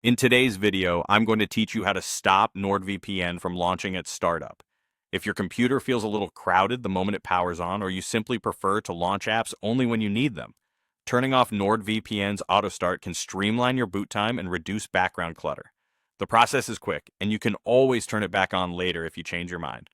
In today's video, I'm going to teach you how to stop NordVPN from launching at startup. If your computer feels a little crowded the moment it powers on, or you simply prefer to launch apps only when you need them, turning off NordVPN's auto start can streamline your boot time and reduce background clutter. The process is quick, and you can always turn it back on later if you change your mind.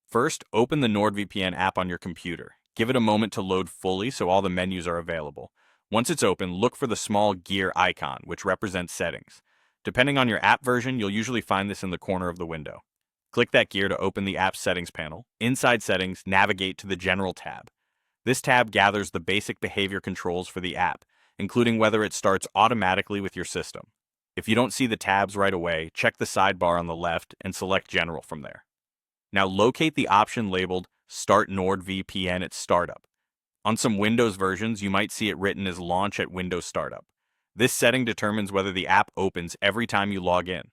First, open the NordVPN app on your computer. Give it a moment to load fully so all the menus are available. Once it's open, look for the small gear icon, which represents settings. Depending on your app version, you'll usually find this in the corner of the window. Click that gear to open the app's settings panel. Inside settings, navigate to the General tab. This tab gathers the basic behavior controls for the app, including whether it starts automatically with your system. If you don't see the tabs right away, check the sidebar on the left and select General from there. Now locate the option labeled Start NordVPN at Startup. On some Windows versions, you might see it written as Launch at Windows Startup. This setting determines whether the app opens every time you log in.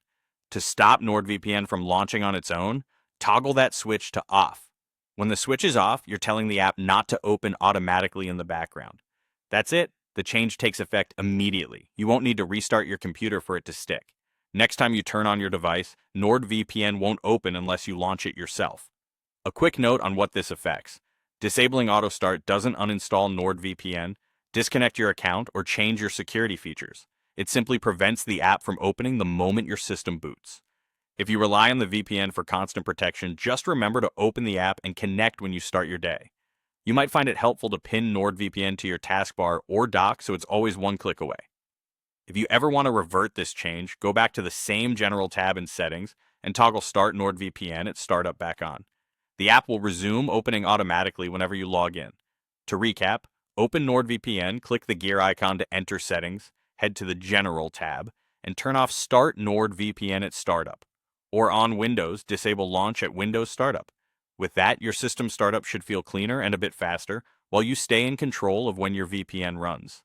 To stop NordVPN from launching on its own, toggle that switch to Off. When the switch is off, you're telling the app not to open automatically in the background. That's it. The change takes effect immediately. You won't need to restart your computer for it to stick. Next time you turn on your device, NordVPN won't open unless you launch it yourself. A quick note on what this affects. Disabling auto start doesn't uninstall NordVPN, disconnect your account, or change your security features. It simply prevents the app from opening the moment your system boots. If you rely on the VPN for constant protection, just remember to open the app and connect when you start your day. You might find it helpful to pin NordVPN to your taskbar or dock so it's always one click away. If you ever want to revert this change, go back to the same General tab in Settings and toggle Start NordVPN at Startup back on. The app will resume opening automatically whenever you log in. To recap, open NordVPN, click the gear icon to enter settings, head to the General tab, and turn off Start NordVPN at Startup. Or on Windows, disable Launch at Windows Startup. With that, your system startup should feel cleaner and a bit faster, while you stay in control of when your VPN runs.